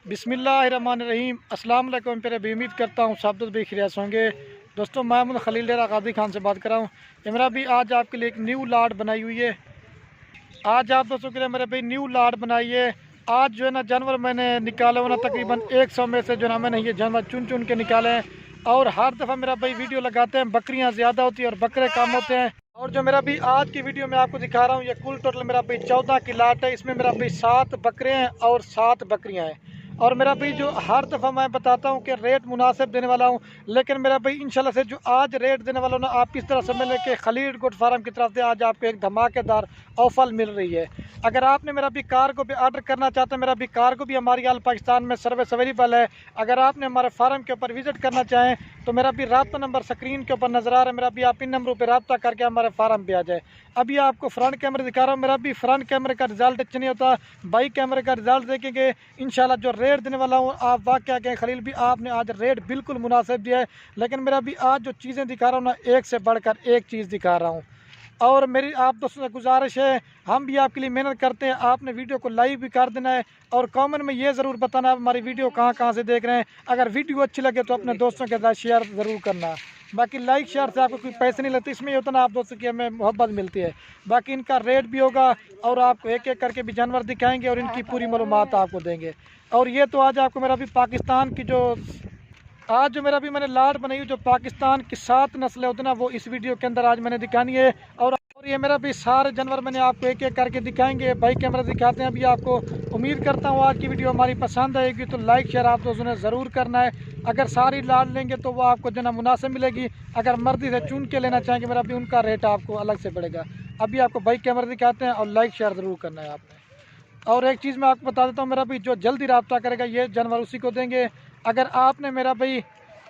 बिस्मिल्लाहिर्रहमानिर्रहीम। अस्सलाम वालेकुम। मेरे भी उम्मीद करता हूँ सब दोस्त भी खैरियत होंगे। दोस्तों मैं मोहम्मद खलील डेरा गाजी खान से बात कर रहा हूँ। ये मेरा भी आज आपके लिए एक न्यू लाट बनाई हुई है। आज आप दोस्तों के लिए मेरे भाई न्यू लाट बनाई है। आज जो है ना जानवर मैंने निकाले हुए ना तकरीबन 100 में से जो है ना मैंने ये जानवर चुन चुन के निकाले हैं। और हर दफ़ा मेरा भाई वीडियो लगाते हैं, बकरियां ज़्यादा होती है और बकरे कम होते हैं। और जो मेरा भी आज की वीडियो में आपको दिखा रहा हूँ, ये कुल टोटल मेरा भाई 14 की लाट है। इसमें मेरा भाई 7 बकरे हैं और 7 बकरियां हैं। और मेरा भाई जो हर दफ़ा मैं बताता हूँ कि रेट मुनासिब देने वाला हूँ, लेकिन मेरा भाई इंशाल्लाह से जो आज रेट देने वाला हूँ ना, आप इस तरह समझ लें कि खलील गोट फार्म की तरफ से आज आपको एक धमाकेदार ऑफर मिल रही है। अगर आपने मेरा भी कार को भी ऑर्डर करना चाहते हैं, मेरा भी कार को भी हमारी आल पाकिस्तान में सर्विस अवेलेबल है। अगर आपने हमारे फार्म के ऊपर विजिट करना चाहें तो मेरा भी रब्ता नंबर स्क्रीन के ऊपर नजर आ रहा है। मेरा भी आप इन नंबरों पर रब्ता करके हमारे फार्म पे आ जाए। अभी आपको फ्रंट कैमरे दिखा रहा हूँ। मेरा भी फ्रंट कैमरे का रिजल्ट अच्छा नहीं होता, बाइक कैमरे का रिजल्ट देखेंगे इंशाल्लाह। जो रेट देने वाला हूँ आप वाकई कहें खलील भी आपने आज रेट बिल्कुल मुनासिब दिया है। लेकिन मेरा भी आज जो चीज़ें दिखा रहा हूँ ना, एक से बढ़कर एक चीज़ दिखा रहा हूँ। और मेरी आप दोस्तों से गुजारिश है, हम भी आपके लिए मेहनत करते हैं, आपने वीडियो को लाइक भी कर देना है और कमेंट में ये ज़रूर बताना आप हमारी वीडियो कहाँ कहाँ से देख रहे हैं। अगर वीडियो अच्छी लगे तो अपने दोस्तों के साथ शेयर ज़रूर करना। बाकी लाइक शेयर से आपको कोई पैसे नहीं लगते, इसमें ये होता ना आप दोस्तों की हमें मोहब्बत मिलती है। बाकी इनका रेट भी होगा और आपको एक एक करके भी जानवर दिखाएंगे और इनकी पूरी मालूमात आपको देंगे। और ये तो आज आपको मेरा भी पाकिस्तान की जो आज जो मेरा भी मैंने लाट बनाई हुई जो पाकिस्तान की 7 नस्लें होती ना, वो इस वीडियो के अंदर आज मैंने दिखानी है। और ये मेरा भी सारे जानवर मैंने आपको एक एक करके दिखाएंगे, बाइक कैमरा दिखाते हैं अभी आपको। उम्मीद करता हूँ आज की वीडियो हमारी पसंद आएगी, तो लाइक शेयर आप दोस्तों ने ज़रूर करना है। अगर सारी लाट लेंगे तो वो आपको जो ना मुनासिब मिलेगी। अगर मर्जी से चुन के लेना चाहेंगे मेरा भी उनका रेट आपको अलग से पड़ेगा। अभी आपको बाइक कैमरा दिखाते हैं और लाइक शेयर ज़रूर करना है आपने। और एक चीज़ मैं आपको बता देता हूँ, मेरा भी जो जल्दी रब्ता करेगा ये जानवर उसी को देंगे। अगर आपने मेरा भाई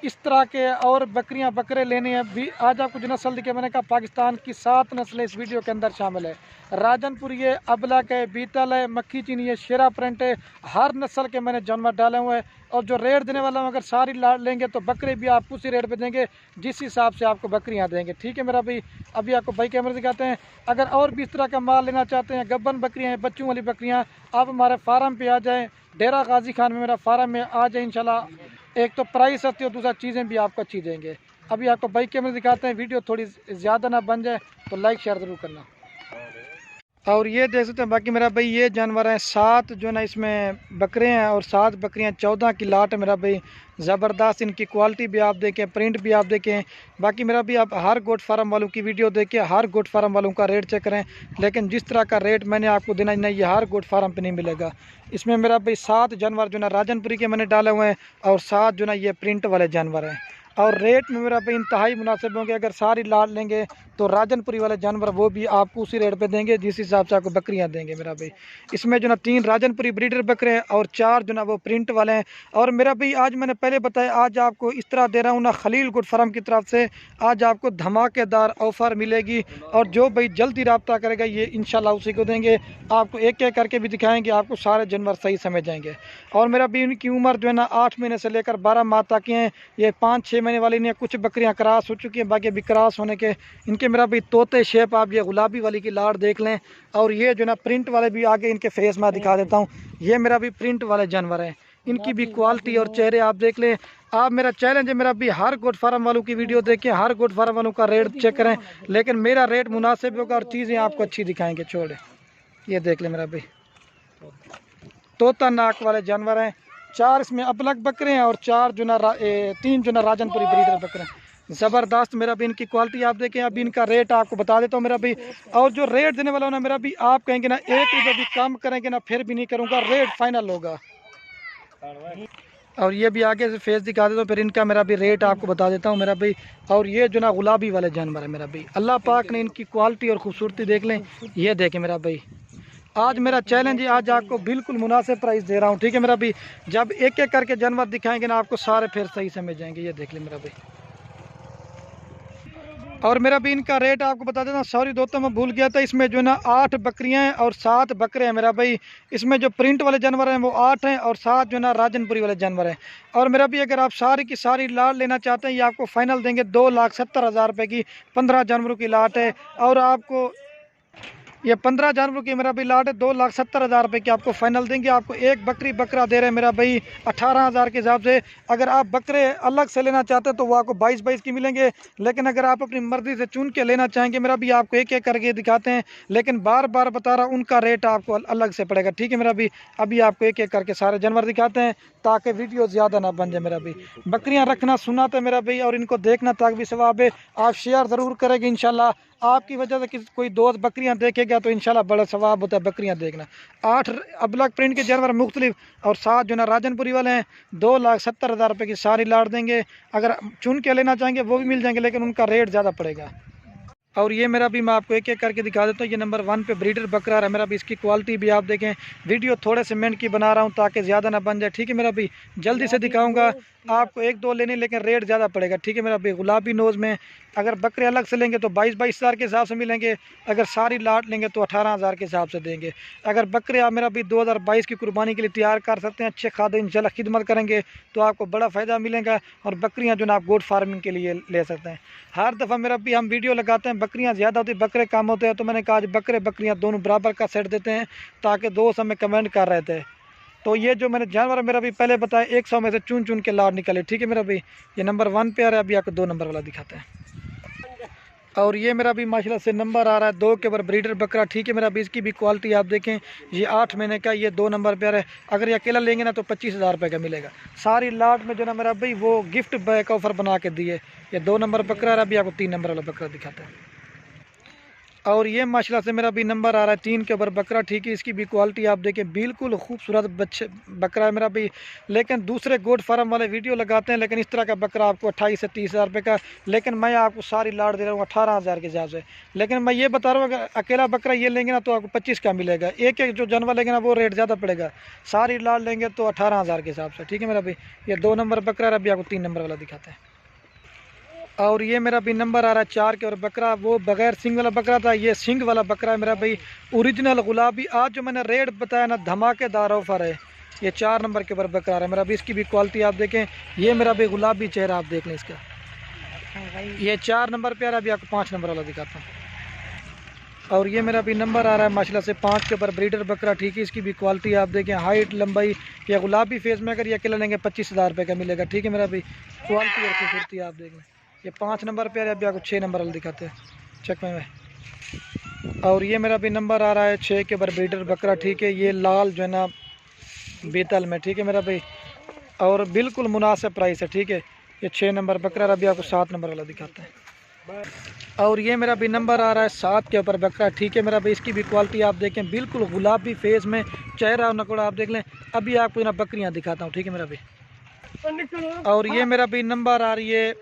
इस तरह के और बकरियां बकरे लेने हैं भी, आज आपको जो नस्ल दिखे मैंने कहा पाकिस्तान की 7 नस्लें इस वीडियो के अंदर शामिल है। राजनपुरी है, अबलक है, बीतल है, मक्खी चीनी है, शेरा प्रिंट है, हर नस्ल के मैंने जानवर डाले हुए हैं। और जो रेट देने वाला हूँ, अगर सारी लाट लेंगे तो बकरे भी आप उसी रेट पे देंगे जिस हिसाब से आपको बकरियां देंगे। ठीक है मेरा भाई। अभी आपको बाइक कैमरे दिखाते हैं। अगर और भी इस तरह का माल लेना चाहते हैं, गब्बन बकरियां हैं, बच्चों वाली बकरियां, आप हमारे फार्म पे आ जाएँ। डेरा गाजी खान में मेरा फार्म में आ जाए इंशाल्लाह। एक तो प्राइस सस्ती और दूसरा चीज़ें भी आपको अच्छी देंगे। अभी आपको बाइक कैमरे दिखाते हैं, वीडियो थोड़ी ज़्यादा ना बन जाए तो लाइक शेयर ज़रूर करना। और ये देख सकते हैं बाकी मेरा भाई ये जानवर हैं 7 जो है ना, इसमें बकरे हैं और 7 बकरियां, 14 की लाट है मेरा भाई। ज़बरदस्त इनकी क्वालिटी भी आप देखें, प्रिंट भी आप देखें। बाकी मेरा भी आप हर गोट फार्म वालों की वीडियो देखें, हर गोट फार्म वालों का रेट चेक करें। लेकिन जिस तरह का रेट मैंने आपको देना नहीं, ये हर गोट फार्म पे नहीं मिलेगा। इसमें मेरा भाई 7 जानवर जो ना राजनपुरी के मैंने डाले हुए हैं और 7 जो ना ये प्रिंट वाले जानवर हैं। और रेट में मेरा भाई इंतहाई मुनासिब होंगे। अगर सारी लाट लेंगे तो राजनपुरी वाले जानवर वो भी आपको उसी रेट पे देंगे जिस हिसाब से आपको बकरियां देंगे मेरा भाई। इसमें जो ना 3 राजनपुरी ब्रीडर बकरे हैं और 4 जो ना वो प्रिंट वाले हैं। और मेरा भाई आज मैंने पहले बताया, आज आपको इस तरह दे रहा हूँ ना खलील गोट फार्म की तरफ से आज आपको धमाकेदार ऑफ़र मिलेगी। और जो भाई जल्दी रब्ता करेगा ये इंशाल्लाह उसी को देंगे। आपको एक एक करके भी दिखाएंगे, आपको सारे जानवर सही समझ जाएंगे। और मेरा भी इनकी उम्र जो है ना 8 महीने से लेकर 12 माह तक की हैं। ये 5-6 महीने वाली नहीं है, कुछ बकरियां क्रॉस हो चुकी हैं, बाकी अभी क्रॉस होने के इनके मेरा भी तोते शेप आप ये गुलाबी वाली की लाट देख लें। और ये जो ना प्रिंट वाले भी आगे इनके फेस में दिखा देता हूँ, ये मेरा भी प्रिंट वाले जानवर हैं। इनकी भी क्वालिटी और चेहरे आप देख लें। आप मेरा चैलेंज है, मेरा भी हर गोट फार्म वालों की वीडियो देखें, हर गोट फार्म वालों का रेट चेक करें, लेकिन मेरा रेट मुनासिब होगा और चीज़ें आपको अच्छी दिखाएंगे। छोड़े ये देख लें मेरा भी तोता नाक वाले जानवर हैं। 4 इसमें अबलक बकरे हैं और 4 जो ना 3 जो ना राजनपुरी ब्रीडर बकरे हैं। ज़बरदस्त मेरा भी इनकी क्वालिटी आप देखें। अभी इनका रेट आपको बता देता हूँ मेरा भी। और जो रेट देने वाला हूँ ना मेरा भी, आप कहेंगे ना 1 रुपये भी कम करेंगे ना फिर भी नहीं करूँगा, रेट फाइनल होगा। और ये भी आगे से फेस दिखा देता हूँ, फिर इनका मेरा भी रेट आपको बता देता हूँ मेरा भाई। और ये जो ना गुलाबी वाले जानवर है मेरा भाई, अल्लाह पाक ने इनकी क्वालिटी और खूबसूरती देख लें। ये देखें मेरा भाई, आज मेरा चैलेंज है, आज आपको बिल्कुल मुनासिब प्राइस दे रहा हूँ। ठीक है मेरा भाई। जब एक एक करके जानवर दिखाएंगे ना आपको सारे फिर सही समझ जाएंगे। ये देख ले मेरा भाई। और मेरा भी इनका रेट आपको बता देता हूँ। सॉरी दोस्तों मैं भूल गया था, इसमें जो है ना 8 बकरियां हैं और 7 बकरे हैं मेरा भाई। इसमें जो प्रिंट वाले जानवर हैं वो 8 हैं और 7 जो है ना राजनपुरी वाले जानवर हैं। और मेरा भी अगर आप सारी की सारी लाट लेना चाहते हैं, ये आपको फाइनल देंगे 2,70,000 रुपये की 15 जानवरों की लाट है। और आपको ये 15 जानवरों की मेरा भाई लाट है, 2,70,000 रुपये की आपको फाइनल देंगे। आपको एक बकरी बकरा दे रहे हैं मेरा भाई 18,000 के हिसाब से। अगर आप बकरे अलग से लेना चाहते हैं तो वो आपको 22-22 की मिलेंगे, लेकिन अगर आप अपनी मर्जी से चुन के लेना चाहेंगे मेरा भी, आपको एक एक करके दिखाते हैं, लेकिन बार बार बता रहा हूँ उनका रेट आपको अलग से पड़ेगा, ठीक है मेरा भी। अभी आपको एक एक करके सारे जानवर दिखाते हैं ताकि वीडियो ज़्यादा ना बन जाए मेरा भी। बकरियां रखना सुनाते मेरा भाई और इनको देखना तक भी सवाब है। आप शेयर ज़रूर करेंगे इंशाल्लाह, आपकी वजह से कोई दोस्त बकरियां देखेगा तो इंशाल्लाह बड़ा सवाब होता है बकरियां देखना। 8 अबलग प्रिंट के जानवर मुख्तलिफ और 7 जो ना राजनपुरी वाले हैं 2,70,000 रुपये की सारी लाट देंगे। अगर चुन के लेना चाहेंगे वो भी मिल जाएंगे, लेकिन उनका रेट ज़्यादा पड़ेगा। और ये मेरा भी मैं आपको एक एक करके दिखा देता हूँ। ये नंबर 1 पे ब्रीडर बकरा है मेरा भी, इसकी क्वालिटी भी आप देखें। वीडियो थोड़े से मिनट की बना रहा हूँ ताकि ज़्यादा ना बन जाए, ठीक है मेरा भी। जल्दी से दिखाऊंगा, आपको 1-2 लेने, लेकिन रेट ज़्यादा पड़ेगा, ठीक है मेरा भी। गुलाबी नोज़ में अगर बकरे अलग से लेंगे तो 22-22 हज़ार के हिसाब से मिलेंगे, अगर सारी लाट लेंगे तो 18,000 के हिसाब से देंगे। अगर बकरे आप मेरा भी 2022 की कुर्बानी के लिए तैयार कर सकते हैं, अच्छे खादे इंशाल्लाह खिदमत करेंगे तो आपको बड़ा फ़ायदा मिलेगा। और बकरियां जो ना आप गोट फार्मिंग के लिए ले सकते हैं। हर दफ़ा मेरा भी हम वीडियो लगाते हैं, बकरियां ज़्यादा होती बकरे कम होते हैं, तो मैंने कहा आज बकरे बकरियां दोनों बराबर का सेट देते हैं ताकि दोस्त हमें कमेंट कर रहे थे। तो ये जो मैंने जानवर मेरा भी पहले बताया 100 में से चुन चुन के लाट निकले, ठीक है मेरा भाई। ये नंबर 1 पे आ रहा है, अभी आपको 2 नंबर वाला दिखाते हैं। और ये मेरा भी माशाल्लाह से नंबर आ रहा है 2 के ऊपर ब्रीडर बकरा, ठीक है मेरा भी। इसकी भी क्वालिटी आप देखें, ये 8 महीने का, ये 2 नंबर पे आ रहा है। अगर ये अकेला लेंगे ना तो 25,000 रुपये का मिलेगा। सारी लाट में जो ना मेरा भाई वो गिफ्ट बैक ऑफर बना के दिए। ये 2 नंबर बकरा आ रहा है, अभी आपको 3 नंबर वाला बकरा दिखाते हैं। और ये माशाल्लाह से मेरा भी नंबर आ रहा है 3 के ऊपर बकरा, ठीक है। इसकी भी क्वालिटी आप देखें, बिल्कुल खूबसूरत बच्चे बकरा है मेरा भी। लेकिन दूसरे गोट फार्म वाले वीडियो लगाते हैं, लेकिन इस तरह का बकरा आपको 28 से 30,000 रुपये का, लेकिन मैं आपको सारी लाट दे रहा हूँ 18,000 के हिसाब से। लेकिन मैं ये बता रहा हूँ अगर अकेला बकरा ये लेंगे ना तो आपको 25 का मिलेगा। एक एक जो जानवर लेंगे ना वो रेट ज़्यादा पड़ेगा, सारी लाट लेंगे तो 18,000 के हिसाब से, ठीक है मेरा भी। ये 2 नंबर बकरा है, अभी आपको 3 नंबर वाला दिखाते हैं। और ये मेरा भी नंबर आ रहा है 4 के और बकरा, वो बगैर सिंग वाला बकरा था, ये सिंग वाला बकरा है मेरा भाई, ओरिजिनल गुलाबी। आज जो मैंने रेट बताया ना धमाकेदार ऑफर है। ये 4 नंबर के ऊपर बकरा है मेरा भी। इसकी भी क्वालिटी आप देखें, ये मेरा भी गुलाबी चेहरा आप देख लें इसका। ये 4 नंबर पे आ रहा है, अभी आपको 5 नंबर वाला दिखाता हूँ। और ये मेरा भी नंबर आ रहा है माशाल्लाह से 5 के ऊपर ब्रीडर बकरा, ठीक है। इसकी भी क्वालिटी आप देखें, हाइट लंबाई, ये गुलाबी फेस में अगर ये अकेला लेंगे 25,000 रुपये का मिलेगा, ठीक है मेरा भी। क्वालिटी और खूबसूरती आप देख लें। ये 5 नंबर पे आ रहा है, अभी आपको 6 नंबर वाला दिखाते हैं, चेक में। और ये मेरा भी नंबर आ रहा है 6 के ऊपर ब्रीडर बकरा, ठीक है। ये लाल जो है ना बेतल में, ठीक है मेरा भाई, और बिल्कुल मुनासिब प्राइस है, ठीक है। ये 6 नंबर बकरा, अभी आपको 7 नंबर वाला दिखाते हैं। और ये मेरा भी नंबर आ रहा है 7 के ऊपर बकरा, ठीक है मेरा भाई। इसकी भी क्वालिटी आप देखें, बिल्कुल गुलाबी फेस में, चेहरा और नकोड़ा आप देख लें। अभी आपको ना बकरियाँ दिखाता हूँ, ठीक है मेरा भाई। और ये मेरा भी नंबर आ रही है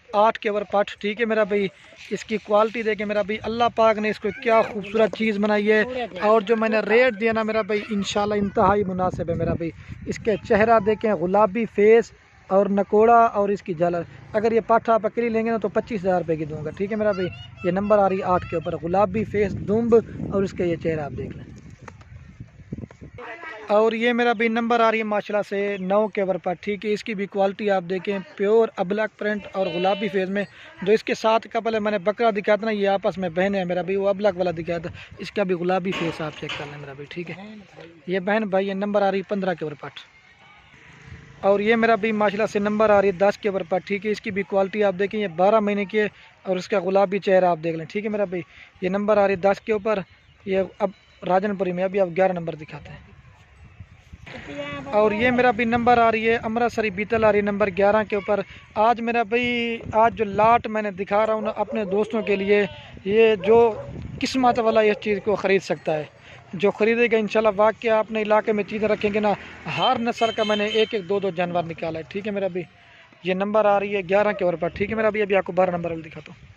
8 के ओवर पठ, ठीक है मेरा भाई। इसकी क्वालिटी देखें मेरा भाई, अल्लाह पाक ने इसको क्या खूबसूरत चीज़ बनाई है। और जो मैंने रेट दिया ना मेरा भाई इंशाल्लाह इंतहाई मुनासिब है मेरा भाई। इसके चेहरा देखें, गुलाबी फेस और नकोड़ा और इसकी झालर। अगर ये पाठा आप अकेली लेंगे ना तो 25,000 रुपये की दूंगा, ठीक है मेरा भाई। ये नंबर आ रही है 8 के ऊपर, गुलाबी फेस दुम्ब और इसका ये चेहरा आप देख लें। और ये मेरा भी नंबर आ रही है माशाल्लाह से 9 के ओवर पर, ठीक है। इसकी भी क्वालिटी आप देखें, प्योर अबलक प्रिंट और गुलाबी फेज में। जो इसके साथ का पहले मैंने बकरा दिखाया था ना, ये आपस में बहन है मेरा भी, वो अबलक वाला दिखाया था। इसका भी गुलाबी फेस आप चेक कर लें मेरा भाई, ठीक है। ये बहन भाई, ये नंबर आ रही है 15 के ओवर पर। और ये मेरा भी माशाल्लाह से नंबर आ रही है 10 के ओवर पर, ठीक है। इसकी भी क्वालिटी आप देखें, ये 12 महीने की है और इसका गुलाबी चेहरा आप देख लें, ठीक है मेरा भाई। ये नंबर आ रही है 10 के ऊपर, ये अब राजनपुरी में। अभी आप 11 नंबर दिखाते हैं। और ये मेरा भी नंबर आ रही है अमृतसरी बीतल आ रही है नंबर 11 के ऊपर। आज मेरा भाई, आज जो लाट मैंने दिखा रहा हूँ ना अपने दोस्तों के लिए, ये जो किस्मत वाला इस चीज़ को ख़रीद सकता है, जो ख़रीदेगा इंशाल्लाह वाक़या अपने इलाके में चीज़ें रखेंगे ना, हर नस्ल का मैंने 1-1 2-2 जानवर निकाला है, ठीक है मेरा भी। ये नंबर आ रही है 11 के ऊपर, ठीक है मेरा भी। अभी आपको 12 नंबर वाली दिखाता हूँ।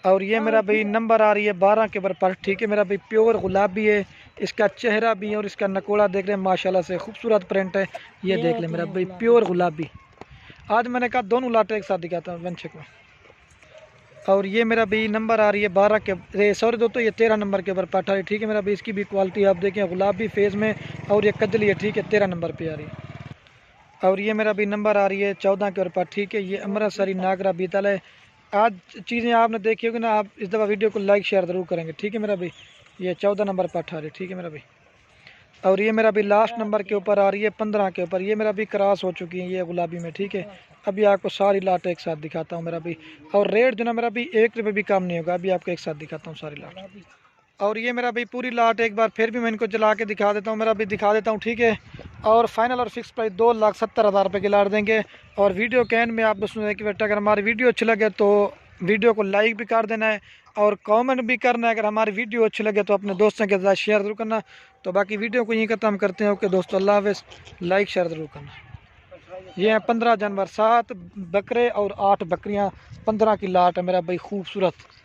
और ये मेरा भाई नंबर आ रही है 12 के ऊपर, ठीक है मेरा भाई। प्योर गुलाबी है, इसका चेहरा भी है और इसका नकोड़ा देख रहे हैं माशाल्लाह से खूबसूरत प्रिंट है। ये देख ले मेरा भाई, प्योर गुलाबी। आज मैंने कहा दोनों लाटे एक साथ दिखाता हूँ वंशक में। और ये मेरा भी नंबर आ रही है 12 के, सॉरी दोस्तों, ये 13 नंबर के ऊपर पाठा है, ठीक है मेरा भाई। इसकी भी क्वालिटी आप देखें, गुलाबी फेज में और ये कजली है, ठीक है। 13 नंबर पर आ रही है। और ये मेरा भी नंबर आ रही है 14 के ऊपर, ठीक है। ये अमृतसरी नागरा बीतल है। आज चीज़ें आपने देखी होगी ना, आप इस दफ़ा वीडियो को लाइक शेयर ज़रूर करेंगे, ठीक है मेरा भाई। ये 14 नंबर पर 18, ठीक है मेरा भाई। और ये मेरा भी लास्ट नंबर के ऊपर आ रही है 15 के ऊपर, ये मेरा भी क्रॉस हो चुकी है ये गुलाबी में, ठीक है। अभी आपको सारी लाट एक साथ दिखाता हूँ मेरा भी, और रेट जो ना मेरा भी 1 रुपये भी कम नहीं होगा। अभी आपको एक साथ दिखाता हूँ सारी लाट। और ये मेरा भी पूरी लाट एक बार फिर भी मैं इनको जला के दिखा देता हूँ मेरा भी, दिखा देता हूँ, ठीक है। और फाइनल और फिक्स प्राइस 2,70,000 रुपये की लाट देंगे। और वीडियो के एंड में आप सुने कि बेटा अगर हमारी वीडियो अच्छी लगे तो वीडियो को लाइक भी कर देना है और कमेंट भी करना है। अगर हमारी वीडियो अच्छी लगे तो अपने दोस्तों के साथ शेयर ज़रूर करना। तो बाकी वीडियो को यहीं ख़त्म करते हैं। ओके दोस्तों, अल्लाह हाफ़िज़। लाइक शेयर ज़रूर करना। ये हैं 15 जानवर, 7 बकरे और 8 बकरियाँ, 15 की लाट है मेरा भाई, खूबसूरत।